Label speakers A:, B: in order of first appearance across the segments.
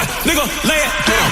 A: Nigga, lay it down.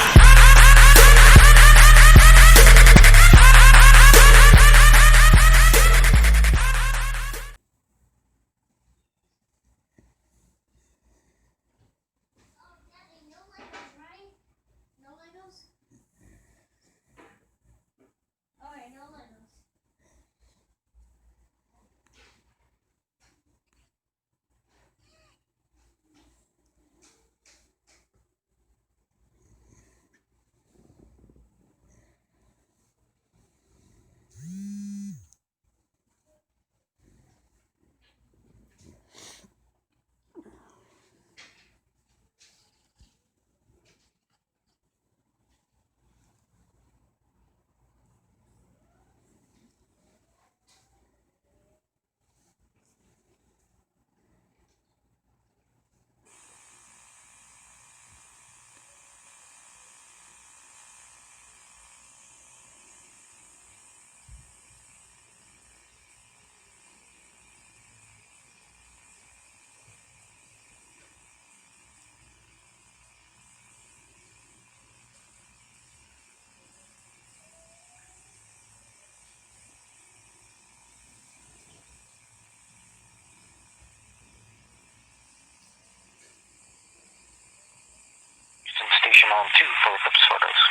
B: Station on 2 for eclipse photos.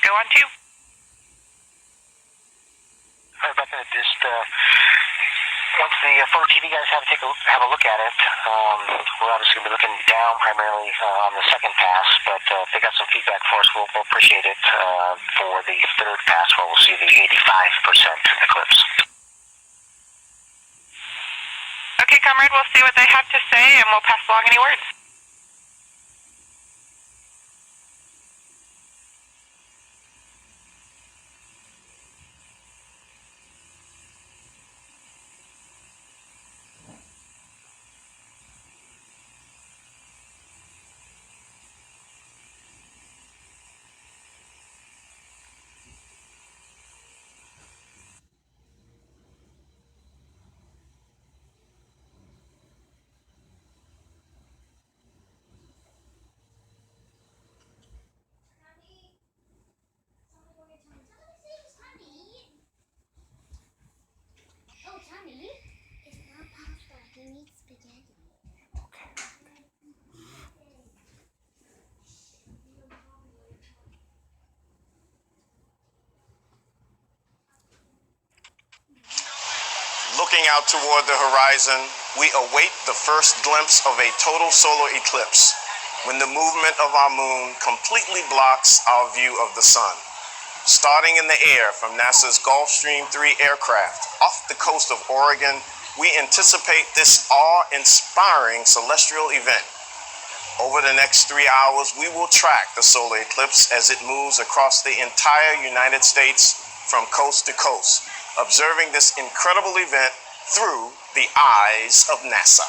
B: Go on 2. Rebecca, just once the photo TV guys have a look at it, we're obviously going to be looking down primarily on the second pass, but if they got some feedback for us, we'll appreciate it for the third pass where we'll see the 85% eclipse. Okay, comrade, we'll see what they have to say and we'll pass along any words.
C: Looking out toward the horizon, we await the first glimpse of a total solar eclipse, when the movement of our moon completely blocks our view of the sun. Starting in the air from NASA's Gulfstream 3 aircraft off the coast of Oregon, we anticipate this awe-inspiring celestial event. Over the next 3 hours, we will track the solar eclipse as it moves across the entire United States from coast to coast, observing this incredible event through the eyes of NASA.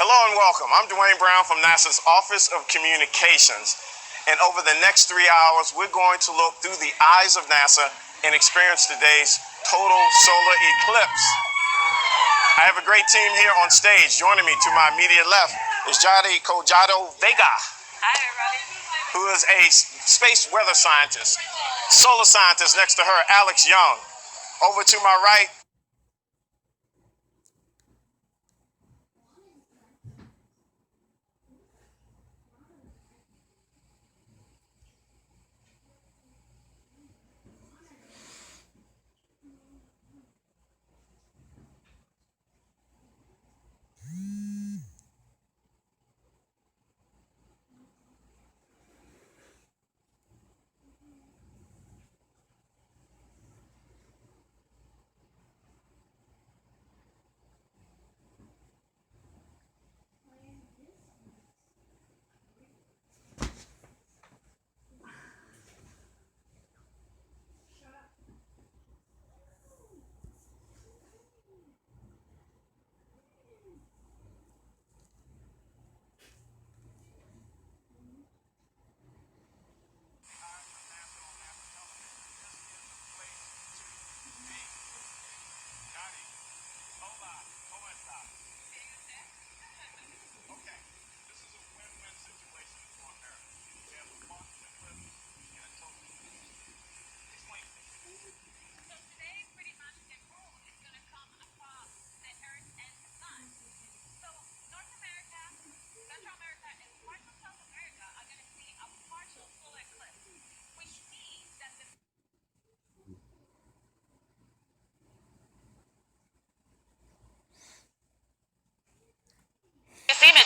C: Hello and welcome. I'm Dwayne Brown from NASA's Office of Communications. And over the next 3 hours, we're going to look through the eyes of NASA and experience today's total solar eclipse. I have a great team here on stage. Joining me to my immediate left is Jadi Collado Vega.
B: Hi, everybody.
C: Who is a space weather scientist. Solar scientist next to her, Alex Young. Over to my right,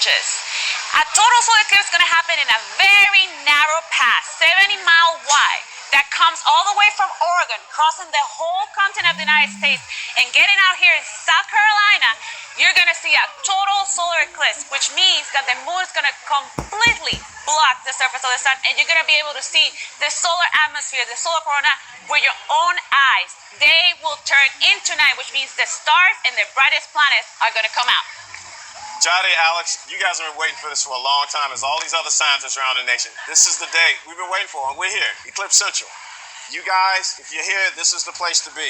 A: gorgeous. A total solar eclipse is going to happen in a very narrow pass, 70-mile wide, that comes all the way from Oregon, crossing the whole continent of the United States, and getting out here in South Carolina. You're going to see a total solar eclipse, which means that the moon is going to completely block the surface of the sun, and you're going to be able to see the solar atmosphere, the solar corona, with your own eyes. Day will turn into night, which means the stars and the brightest planets are going to come out.
C: Jody, Alex, you guys have been waiting for this for a long time, as all these other scientists around the nation. This is the day we've been waiting for, and we're here, Eclipse Central. You guys, if you're here, this is the place to be.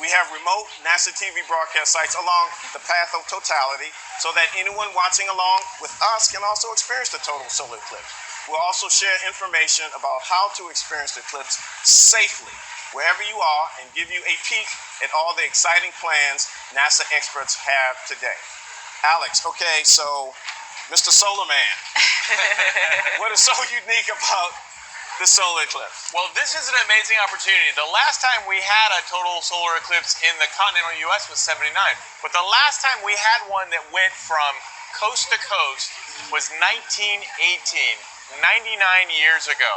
C: We have remote NASA TV broadcast sites along the path of totality so that anyone watching along with us can also experience the total solar eclipse. We'll also share information about how to experience the eclipse safely wherever you are and give you a peek at all the exciting plans NASA experts have today. Alex, okay, so Mr. Solar Man, what is so unique about the solar eclipse?
D: Well, this is an amazing opportunity. The last time we had a total solar eclipse in the continental U.S. was '79, but the last time we had one that went from coast to coast was 1918, 99 years ago.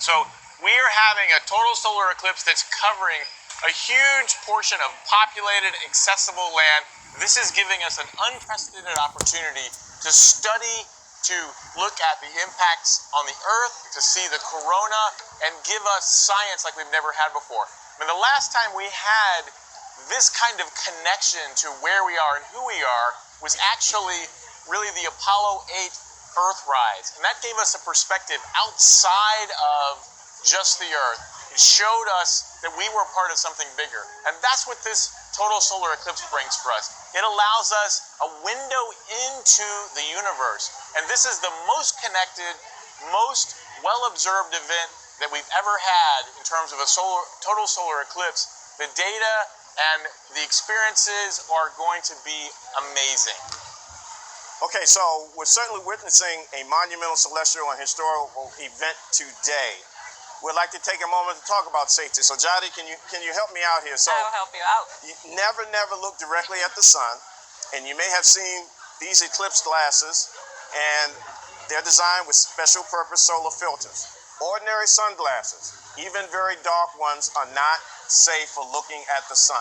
D: So we are having a total solar eclipse that's covering a huge portion of populated, accessible land. This is giving us an unprecedented opportunity to study, to look at the impacts on the Earth, to see the corona, and give us science like we've never had before. I mean, the last time we had this kind of connection to where we are and who we are was actually really the Apollo 8 Earthrise. And that gave us a perspective outside of just the Earth. It showed us that we were part of something bigger. And that's what this total solar eclipse brings for us. It allows us a window into the universe. And this is the most connected, most well-observed event that we've ever had in terms of a total solar eclipse. The data and the experiences are going to be amazing.
C: Okay, so we're certainly witnessing a monumental celestial and historical event today. We'd like to take a moment to talk about safety. So, Jody, can you help me out here? So,
A: I will help you out.
C: You never look directly at the sun, and you may have seen these eclipse glasses, and they're designed with special purpose solar filters. Ordinary sunglasses, even very dark ones, are not safe for looking at the sun.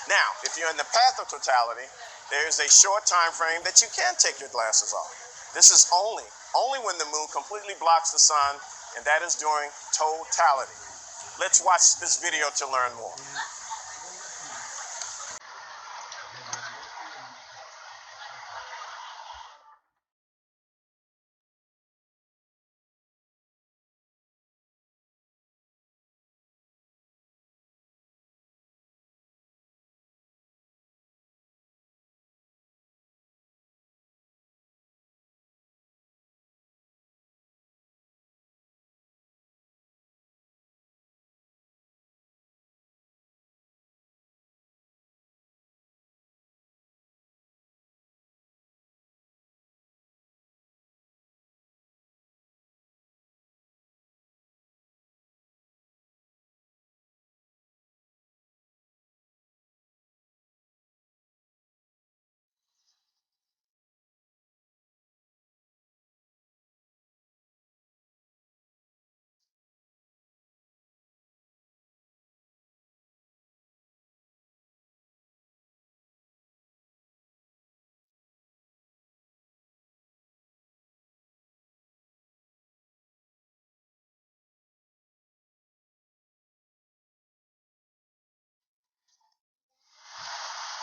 C: Now, if you're in the path of totality, there is a short time frame that you can take your glasses off. This is only when the moon completely blocks the sun, and that is during totality. Let's watch this video to learn more.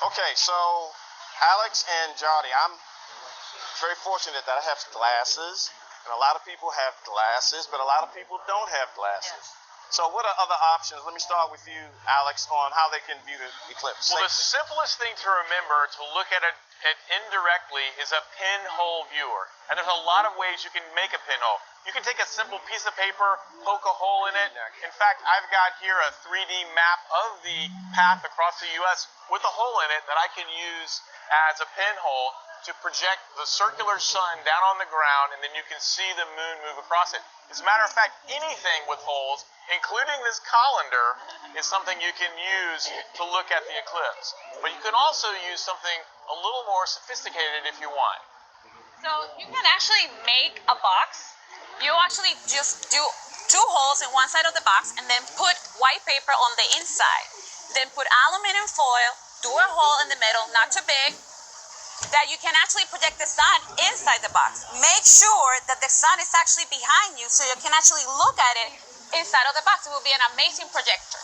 C: Okay, so Alex and Jody, I'm very fortunate that I have glasses, and a lot of people have glasses, but a lot of people don't have glasses. So what are other options? Let me start with you, Alex, on how they can view the eclipse.
D: Well, the simplest thing to remember to look at it indirectly is a pinhole viewer. And there's a lot of ways you can make a pinhole. You can take a simple piece of paper, poke a hole in it. In fact, I've got here a 3D map of the path across the U.S. with a hole in it that I can use as a pinhole to project the circular sun down on the ground, and then you can see the moon move across it. As a matter of fact, anything with holes, including this colander, is something you can use to look at the eclipse. But you can also use something a little more sophisticated if you want.
A: So you can actually make a box. You actually just do two holes in one side of the box and then put white paper on the inside. Then put aluminum foil, do a hole in the middle, not too big, that you can actually project the sun inside the box. Make sure that the sun is actually behind you so you can actually look at it inside of the box. It will be an amazing projector.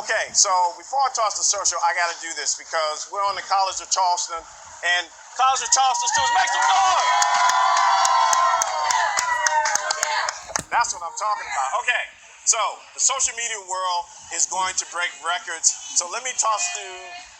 C: Okay, so before I toss the social, I got to do this because we're on the College of Charleston, and College of Charleston students, make some noise! That's what I'm talking about. Okay, so the social media world is going to break records. So let me toss to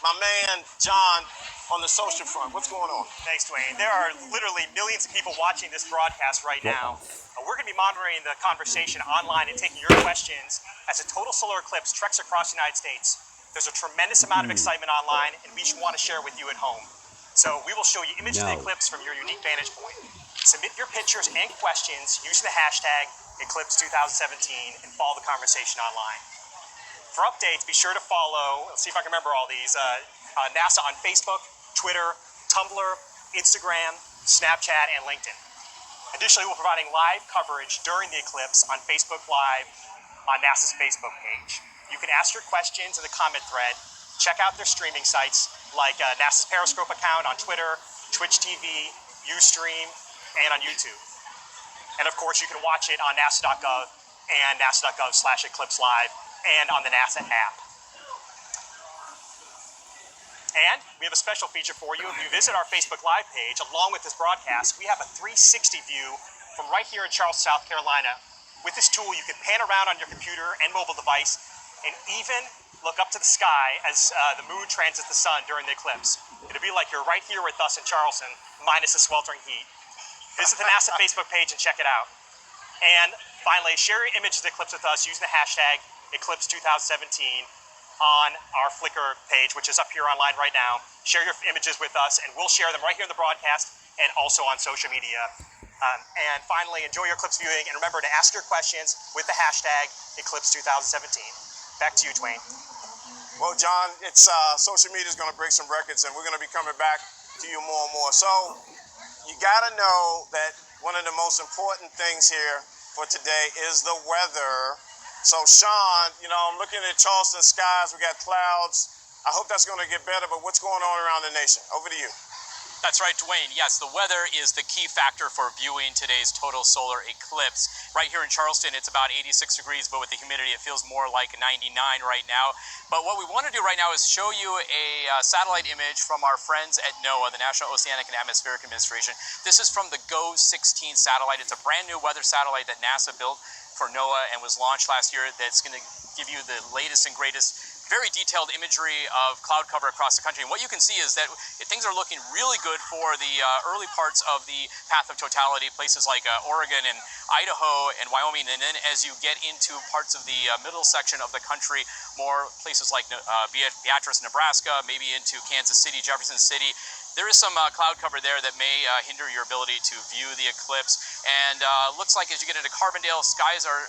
C: my man, John, on the social front. What's going on?
E: Thanks, Dwayne. There are literally millions of people watching this broadcast right now. We're going to be monitoring the conversation online and taking your questions as a total solar eclipse treks across the United States. There's a tremendous amount of excitement online, and we want to share with you at home. So we will show you images of the eclipse from your unique vantage point. Submit your pictures and questions using the hashtag Eclipse2017 and follow the conversation online. For updates, be sure to follow, let's see if I can remember all these, NASA on Facebook, Twitter, Tumblr, Instagram, Snapchat, and LinkedIn. Additionally, we're providing live coverage during the eclipse on Facebook Live on NASA's Facebook page. You can ask your questions in the comment thread, check out their streaming sites like NASA's Periscope account on Twitter, Twitch TV, Ustream, and on YouTube. And of course, you can watch it on nasa.gov and nasa.gov/eclipse live and on the NASA app. And we have a special feature for you. If you visit our Facebook Live page, along with this broadcast, we have a 360 view from right here in Charleston, South Carolina. With this tool, you can pan around on your computer and mobile device and even look up to the sky as the moon transits the sun during the eclipse. It'll be like you're right here with us in Charleston, minus the sweltering heat. Visit the NASA Facebook page and check it out. And finally, share your image of the eclipse with us using the hashtag Eclipse2017 on our Flickr page, which is up here online right now. Share your images with us, and we'll share them right here in the broadcast and also on social media. And finally, enjoy your eclipse viewing, and remember to ask your questions with the hashtag Eclipse2017. Back to you, Dwayne.
C: Well, John, it's social media is going to break some records, and we're going to be coming back to you more and more. So you got to know that one of the most important things here for today is the weather. So, Sean, I'm looking at Charleston skies. We got clouds. I hope that's going to get better, but what's going on around the nation? Over to you.
F: That's right, Dwayne. Yes, the weather is the key factor for viewing today's total solar eclipse. Right here in Charleston, it's about 86 degrees, but with the humidity, it feels more like 99 right now. But what we want to do right now is show you a satellite image from our friends at NOAA, the National Oceanic and Atmospheric Administration. This is from the GOES-16 satellite. It's a brand new weather satellite that NASA built for NOAA and was launched last year. That's going to give you the latest and greatest, very detailed imagery of cloud cover across the country. And what you can see is that things are looking really good for the early parts of the path of totality, places like Oregon and Idaho and Wyoming. And then as you get into parts of the middle section of the country, more places like Beatrice, Nebraska, maybe into Kansas City, Jefferson City, there is some cloud cover there that may hinder your ability to view the eclipse. And looks like as you get into Carbondale, skies are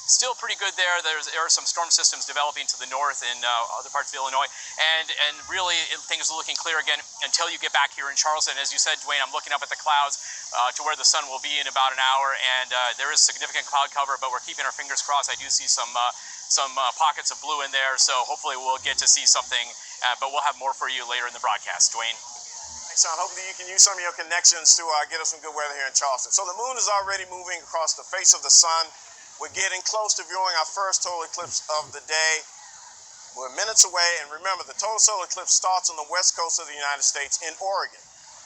F: still pretty good there. There are some storm systems developing to the north in other parts of Illinois. And really, things are looking clear again until you get back here in Charleston. As you said, Dwayne, I'm looking up at the clouds to where the sun will be in about an hour. And there is significant cloud cover, but we're keeping our fingers crossed. I do see some pockets of blue in there. So hopefully we'll get to see something. But we'll have more for you later in the broadcast. Dwayne.
C: Thanks, Sean. Hopefully you can use some of your connections to get us some good weather here in Charleston. So the moon is already moving across the face of the sun. We're getting close to viewing our first total eclipse of the day. We're minutes away, and remember, the total solar eclipse starts on the west coast of the United States in Oregon,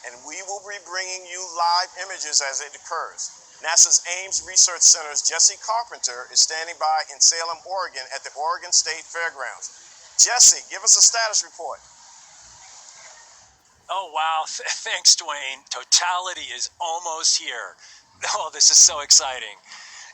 C: and we will be bringing you live images as it occurs. NASA's Ames Research Center's Jesse Carpenter is standing by in Salem, Oregon at the Oregon State Fairgrounds. Jesse, give us a status report.
G: Oh, wow. Thanks, Dwayne. Totality is almost here. Oh, this is so exciting.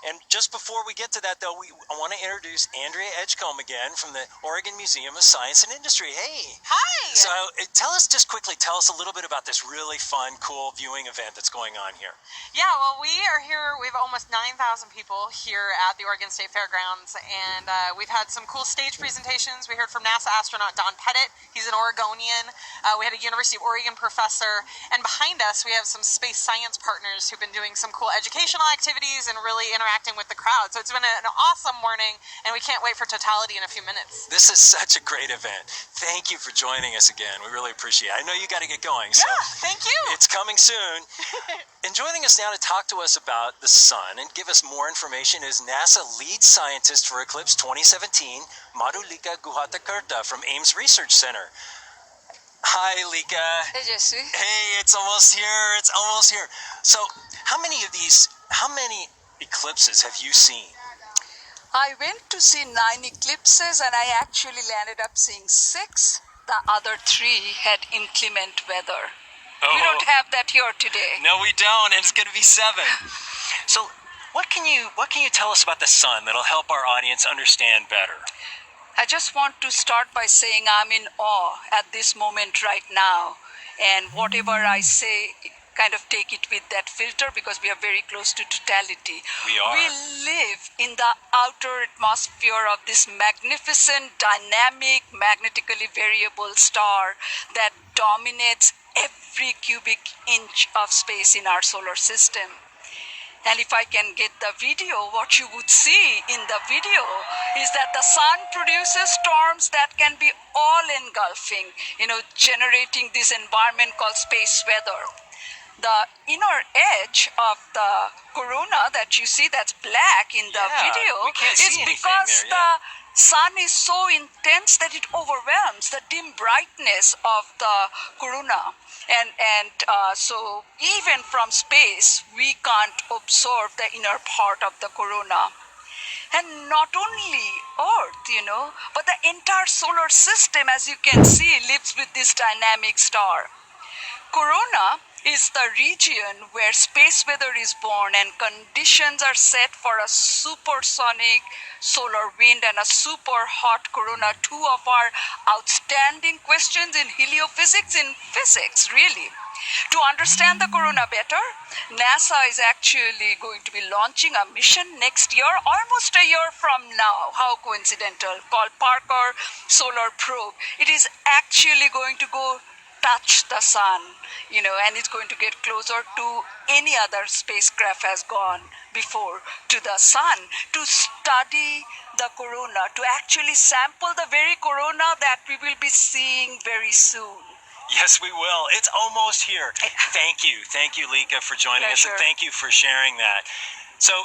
G: And just before we get to that, though, I want to introduce Andrea Edgecombe again from the Oregon Museum of Science and Industry. Hey.
H: Hi.
G: So tell us a little bit about this really fun, cool viewing event that's going on here.
H: Yeah, well, we are here. We have almost 9,000 people here at the Oregon State Fairgrounds, and we've had some cool stage presentations. We heard from NASA astronaut Don Pettit. He's an Oregonian. We had a University of Oregon professor, and behind us we have some space science partners who've been doing some cool educational activities and really interacting with the crowd. So it's been an awesome morning, and we can't wait for totality in a few minutes.
G: This is such a great event. Thank you for joining us again. We really appreciate it. I know you got to get going. So
H: Yeah, thank you.
G: it's coming soon. And joining us now to talk to us about the sun and give us more information is NASA lead scientist for Eclipse 2017, Madhulika Guhatakirta from Ames Research Center. Hi, Lika.
I: Hey, Jesse.
G: Hey, it's almost here. It's almost here. So, how many eclipses have you seen?
I: I went to see 9 eclipses and I actually landed up seeing 6. The other 3 had inclement weather. We don't have that here today.
G: No, we don't, and it's going to be 7. So, what can you tell us about the sun that'll help our audience understand better?
I: I just want to start by saying I'm in awe at this moment right now. And whatever I say, kind of take it with that filter because we are very close to totality.
G: We are.
I: We live in the outer atmosphere of this magnificent, dynamic, magnetically variable star that dominates every cubic inch of space in our solar system. And if I can get the video, what you would see in the video is that the sun produces storms that can be all engulfing, generating this environment called space weather. The inner edge of the corona that you see that's black in the video
G: we can't
I: is
G: see anything
I: because
G: there,
I: the sun is so intense that it overwhelms the dim brightness of the corona. So even from space, we can't absorb the inner part of the corona. And not only Earth, but the entire solar system, as you can see, lives with this dynamic star. Corona is the region where space weather is born and conditions are set for a supersonic solar wind and a super hot corona, 2 of our outstanding questions in heliophysics in physics, really. To understand the corona better, NASA is actually going to be launching a mission next year, almost a year from now, how coincidental, called Parker Solar Probe. It is actually going to go touch the sun, and it's going to get closer to any other spacecraft has gone before to the sun to study the corona, to actually sample the very corona that we will be seeing very soon.
G: Yes, we will. It's almost here. Thank you, Lika, for joining us, and thank you for sharing that. So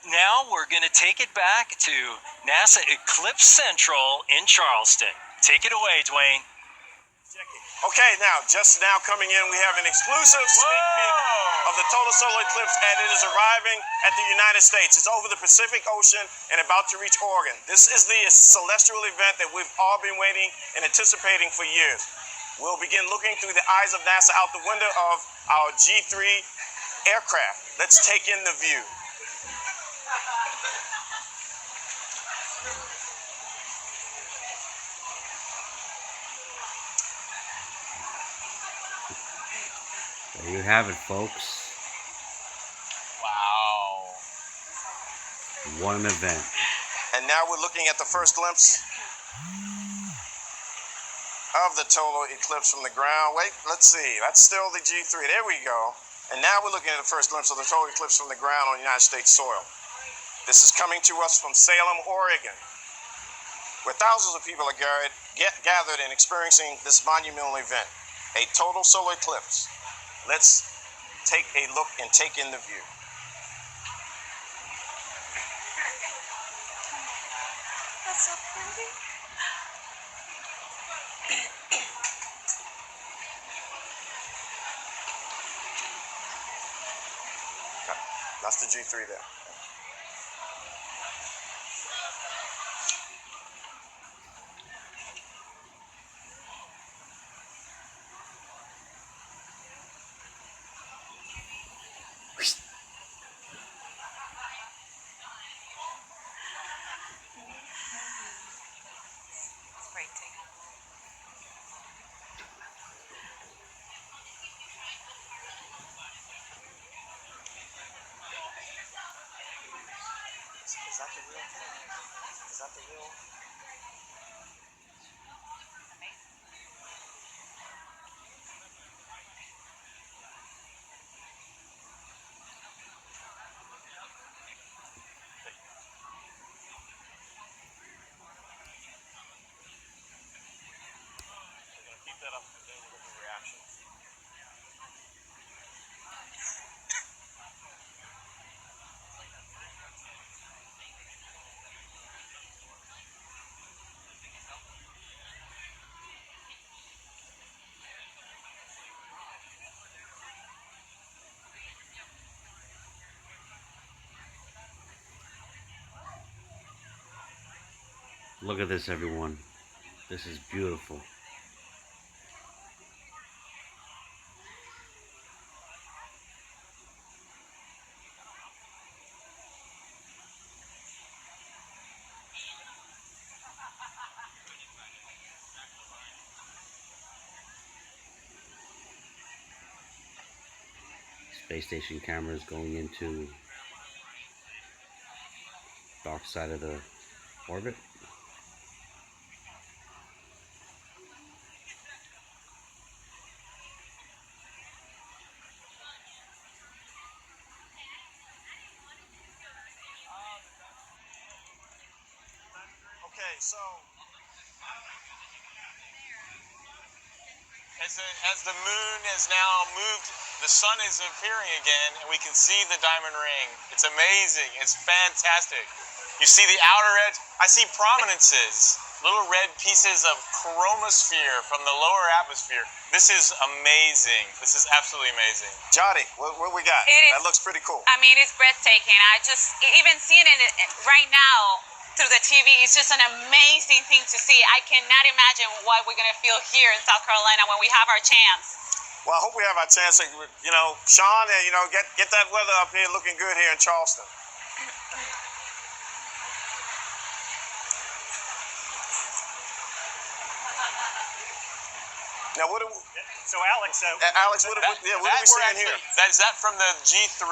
G: now we're going to take it back to NASA Eclipse Central in Charleston. Take it away, Dwayne.
C: Okay, just now coming in, we have an exclusive sneak peek of the total solar eclipse, and it is arriving at the United States. It's over the Pacific Ocean and about to reach Oregon. This is the celestial event that we've all been waiting and anticipating for years. We'll begin looking through the eyes of NASA out the window of our G3 aircraft. Let's take in the view.
J: There you have it, folks.
D: Wow.
J: What an event.
C: And now we're looking at the first glimpse of the total eclipse from the ground. Wait, let's see. That's still the G3. There we go. And now we're looking at the first glimpse of the total eclipse from the ground on United States soil. This is coming to us from Salem, Oregon, where thousands of people are gathered and experiencing this monumental event, a total solar eclipse. Let's take a look and take in the view.
I: That's so pretty.
C: That's the G3 there.
D: Keep that up, and then we'll look at reaction.
J: Look at this, everyone. This is beautiful. Space station cameras going into dark side of the orbit.
C: Okay, so
D: As the moon has now moved, the sun is appearing again, and we can see the diamond ring. It's amazing. It's fantastic. You see the outer edge. I see prominences, little red pieces of chromosphere from the lower atmosphere. This is amazing. This is absolutely amazing.
C: Johnny, what we got? That looks pretty cool.
A: I mean, it's breathtaking. I just, even seeing it right now through the TV, it's just an amazing thing to see. I cannot imagine what we're going to feel here in South Carolina when we have our chance.
C: Well, I hope we have our chance to, Sean, get that weather up here looking good here in Charleston. Now,
E: So Alex,
C: what are we seeing here?
D: Is that from the G3?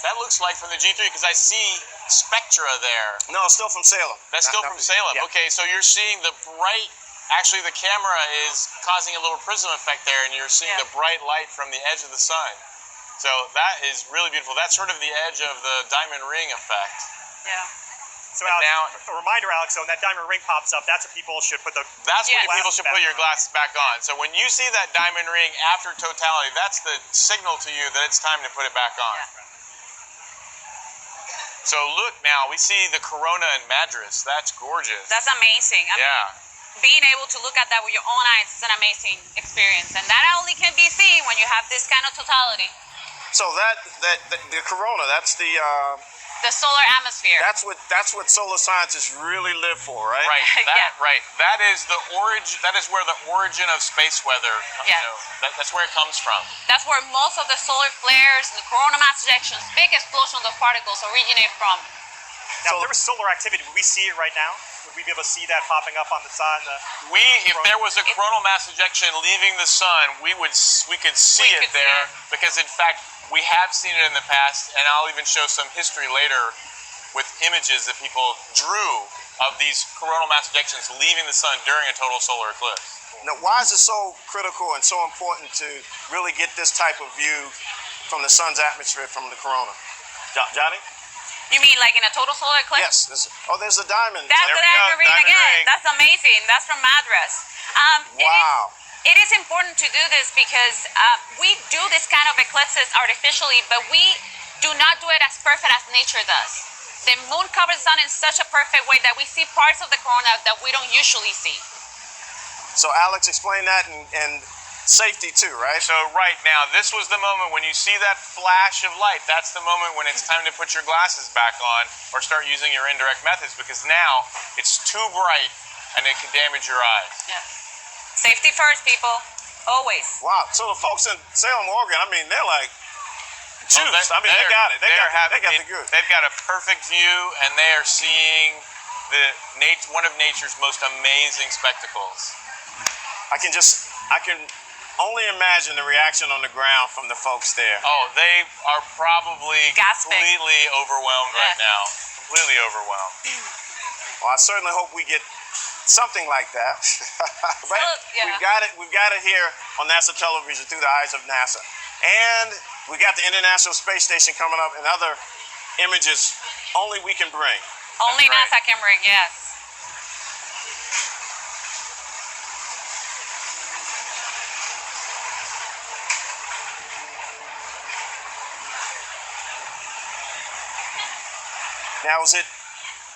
D: That looks like from the G3 because I see spectra there.
C: No, it's still from Salem.
D: That's still from Salem.
C: Yeah.
D: Okay, so you're seeing the bright, actually the camera is causing a little prism effect there, and you're seeing the bright light from the edge of the sun. So that is really beautiful. That's sort of the edge of the diamond ring effect.
A: Yeah.
E: So Alex, a reminder, Alex, so when that diamond ring pops up, that's what people should put
D: That's when people should put your glasses back on. So when you see that diamond ring after totality, that's the signal to you that it's time to put it back on.
A: Yeah.
D: So look now, we see the corona in Madras. That's gorgeous.
A: That's amazing. Being able to look at that with your own eyes is an amazing experience, and that only can be seen when you have this kind of totality.
C: So the corona, that's the
A: solar atmosphere.
C: That's what solar scientists really live for, right?
D: Right. Right. That is the origin. That is where the origin of space weather. That's where it comes from.
A: That's where most of the solar flares and the corona mass ejections, big explosions of particles, originate from.
E: Now, if there was solar activity, would we see it right now? Would we be able to see that popping up on the side?
D: If there was a coronal mass ejection leaving the sun, we could see it there because, in fact, we have seen it in the past, and I'll even show some history later with images that people drew of these coronal mass ejections leaving the sun during a total solar eclipse.
C: Now, why is it so critical and so important to really get this type of view from the sun's atmosphere from the corona? Johnny?
A: You mean like in a total solar eclipse?
C: Yes. There's a diamond.
A: That's the diamond ring again. That's amazing. That's from Madras.
C: Wow.
A: It is important to do this because we do this kind of eclipses artificially, but we do not do it as perfect as nature does. The moon covers the sun in such a perfect way that we see parts of the corona that we don't usually see.
C: So Alex, explain that and safety too, right?
D: So right now, this was the moment when you see that flash of light. That's the moment when it's time to put your glasses back on or start using your indirect methods because now it's too bright and it can damage your eyes.
A: Yeah. Safety first, people. Always.
C: Wow. So the folks in Salem, Oregon, they're like juiced. They got it. They got the good.
D: They've got a perfect view, and they are seeing one of nature's most amazing spectacles.
C: I can only imagine the reaction on the ground from the folks there.
D: Oh, they are probably completely overwhelmed right now. completely overwhelmed.
C: Well, I certainly hope we get something like that. But
A: yeah.
C: we've got it here on NASA television through the eyes of NASA. And we got the International Space Station coming up and other images only we can bring.
A: Only
D: That's
A: NASA can bring, yes.
C: Now, is it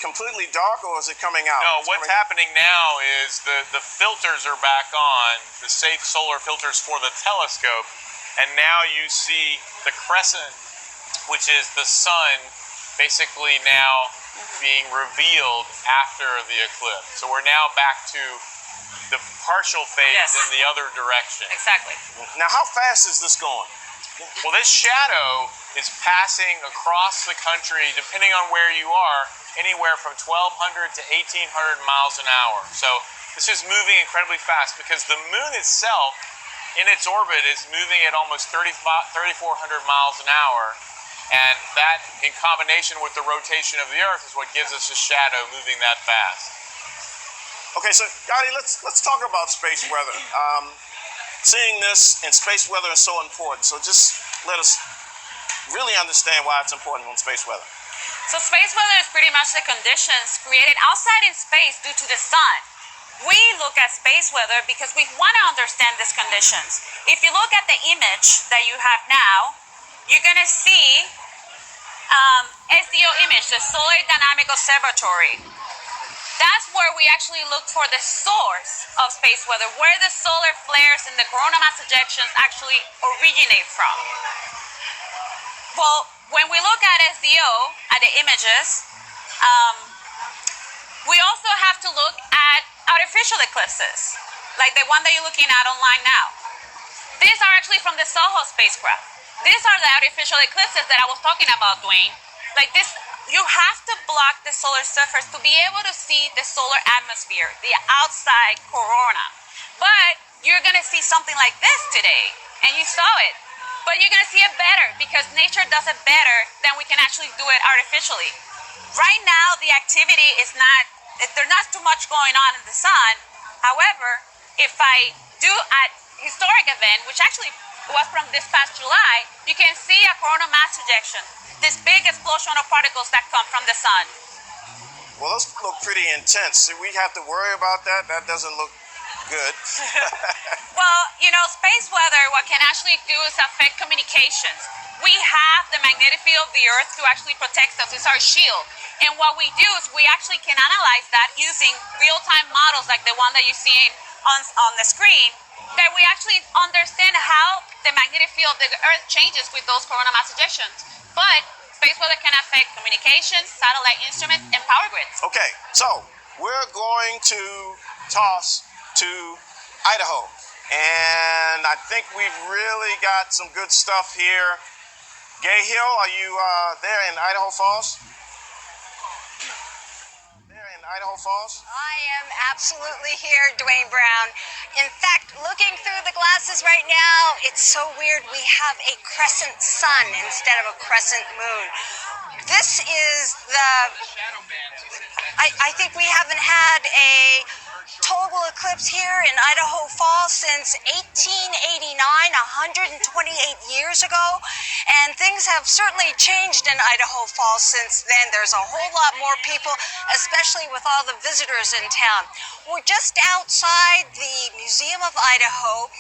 C: completely dark or is it coming out?
D: No, what's happening now is the filters are back on, the safe solar filters for the telescope, and now you see the crescent, which is the sun, basically now being revealed after the eclipse. So we're now back to the partial phase
A: Yes.
D: in the other direction.
A: Exactly.
C: Now, how fast is this going?
D: Well, this shadow is passing across the country, depending on where you are, anywhere from 1,200 to 1,800 miles an hour. So this is moving incredibly fast because the moon itself, in its orbit, is moving at almost 3,400 miles an hour. And that, in combination with the rotation of the Earth, is what gives us a shadow moving that fast.
C: Okay, so Gotti, let's talk about space weather. Seeing this and space weather is so important. So just let us really understand why it's important on space weather.
A: So space weather is pretty much the conditions created outside in space due to the sun. We look at space weather because we want to understand these conditions. If you look at the image that you have now, you're going to see SDO image, the Solar Dynamic Observatory. That's where we actually look for the source of space weather, where the solar flares and the coronal mass ejections actually originate from. Well, when we look at SDO, at the images, we also have to look at artificial eclipses, like the one that you're looking at online now. These are actually from the SOHO spacecraft. These are the artificial eclipses that I was talking about, Dwayne. Like this, you have to block the solar surface to be able to see the solar atmosphere, the outside corona. But you're gonna see something like this today, and you saw it. But you're gonna see it better because nature does it better than we can actually do it artificially. Right now, the activity is there's not too much going on in the sun. However, if I do a historic event, which actually was from this past July, you can see a coronal mass ejection, this big explosion of particles that come from the sun.
C: Well, those look pretty intense. Do we have to worry about that? That doesn't look good.
A: Well, you know, space weather, what can actually do is affect communications. We have the magnetic field of the Earth to actually protect us. It's our shield. And what we do is we actually can analyze that using real-time models like the one that you're seeing on the screen, that we actually understand how the magnetic field of the Earth changes with those coronal mass ejections. But space weather can affect communications, satellite instruments, and power grids.
C: Okay, so we're going to toss to Idaho. And I think we've really got some good stuff here. Gay Hill, are you there in Idaho Falls? Idaho Falls?
K: I am absolutely here, Dwayne Brown. In fact, looking through the glasses right now, it's so weird. We have a crescent sun instead of a crescent moon. This is I think we haven't had a total eclipse here in Idaho Falls since 1889, 128 years ago. And things have certainly changed in Idaho Falls since then. There's a whole lot more people, especially with all the visitors in town. We're just outside the Museum of Idaho,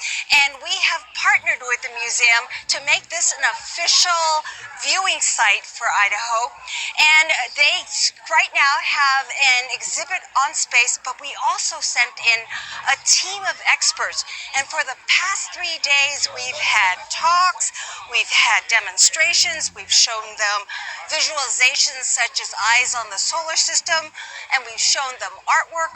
K: and we have partnered with the museum to make this an official viewing site for Idaho. And they right now have an exhibit on space, but we also sent in a team of experts. And for the past 3 days, we've had talks, we've had demonstrations, we've shown them visualizations such as eyes on the solar system, and we've shown them artwork.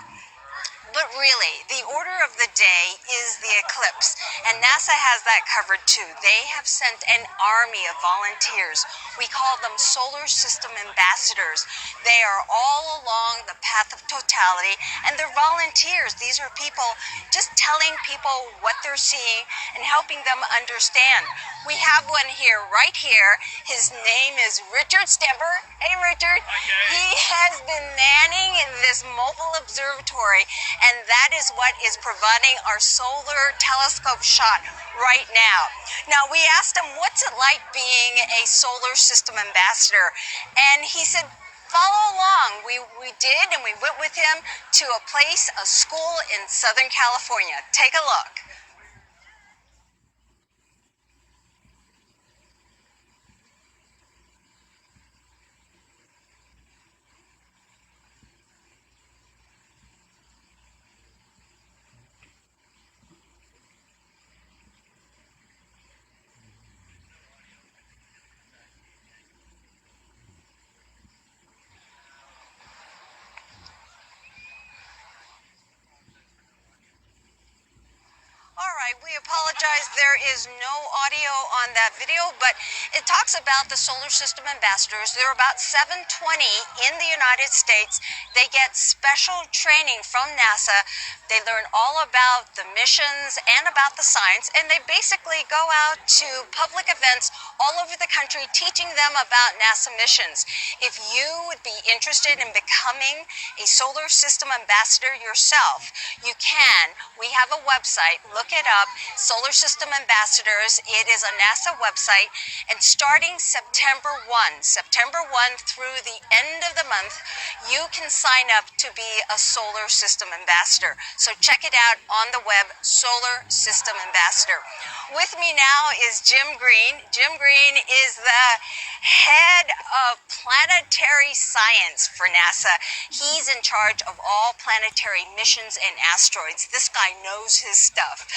K: But really, the order of the day is the eclipse, and NASA has that covered too. They have sent an army of volunteers. We call them solar system ambassadors. They are all along the path of totality, and they're volunteers. These are people just telling people what they're seeing and helping them understand. We have one here, right here. His name is Richard Stemper. Hey, Richard. He has been manning this mobile observatory, and that is what is providing our solar telescope shot right now. Now, we asked him, what's it like being a solar system ambassador? And he said, follow along. We did, and we went with him to a school in Southern California. Take a look. All right, we apologize. There is no audio on that video, but it talks about the solar system ambassadors. There are about 720 in the United States. They get special training from NASA. They learn all about the missions and about the science, and they basically go out to public events all over the country teaching them about NASA missions. If you would be interested in becoming a solar system ambassador yourself, you can. We have a website. Look it up, Solar System Ambassadors. It is a NASA website, and starting September 1 through the end of the month, you can sign up to be a Solar System Ambassador. So check it out on the web, Solar System Ambassador. With me now is Jim Green. Jim Green is the head of planetary science for NASA. He's in charge of all planetary missions and asteroids. This guy knows his stuff.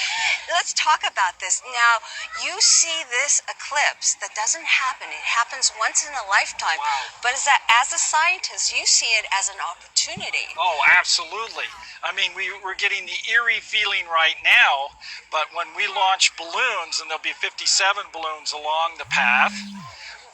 K: Let's talk about this. Now, you see this eclipse that doesn't happen. It happens once in a lifetime. Wow. But as a scientist, you see it as an opportunity.
L: Oh, absolutely. I mean, we're getting the eerie feeling right now, but when we launch balloons, and there'll be 57 balloons along the path,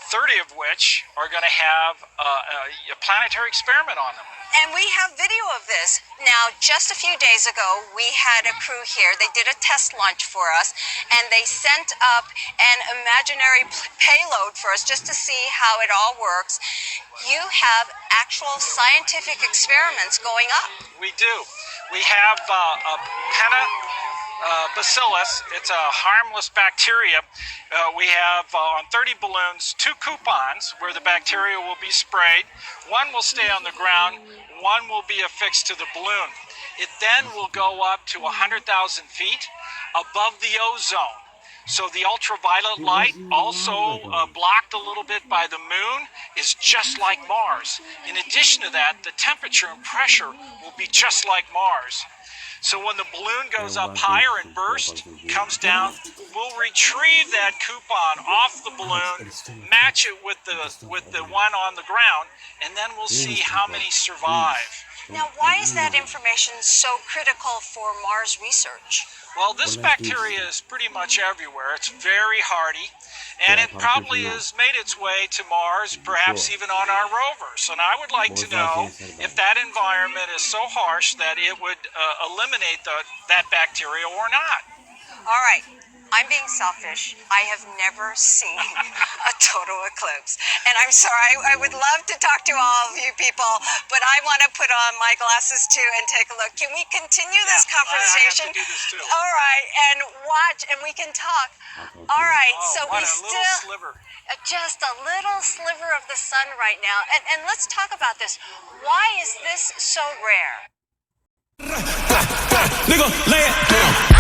L: 30 of which are going to have a planetary experiment on them.
K: And we have video of this. Now, just a few days ago, we had a crew here. They did a test launch for us, and they sent up an imaginary payload for us just to see how it all works. You have actual scientific experiments going up.
L: We do. We have a bacillus. It's a harmless bacteria. We have on 30 balloons 2 coupons where the bacteria will be sprayed. One will stay on the ground, one will be affixed to the balloon. It then will go up to 100,000 feet above the ozone. So the ultraviolet light, also blocked a little bit by the moon, is just like Mars. In addition to that, the temperature and pressure will be just like Mars. So when the balloon goes up higher and bursts, comes down, we'll retrieve that coupon off the balloon, match it with the one on the ground, and then we'll see how many survive.
K: Now, why is that information so critical for Mars research?
L: Well, this bacteria is pretty much everywhere. It's very hardy, and it probably has made its way to Mars, perhaps even on our rovers. And I would like to know if that environment is so harsh that it would eliminate that bacteria or not.
K: All right. I'm being selfish. I have never seen a total eclipse. And I'm sorry, I would love to talk to all of you people, but I want to put on my glasses too and take a look. Can we continue this conversation?
L: I have to do this too.
K: All right, and watch, and we can talk. All right, so we still...
L: Sliver.
K: Just a little sliver of the sun right now. And let's talk about this. Why is this so rare?
M: Nigga, lay it down.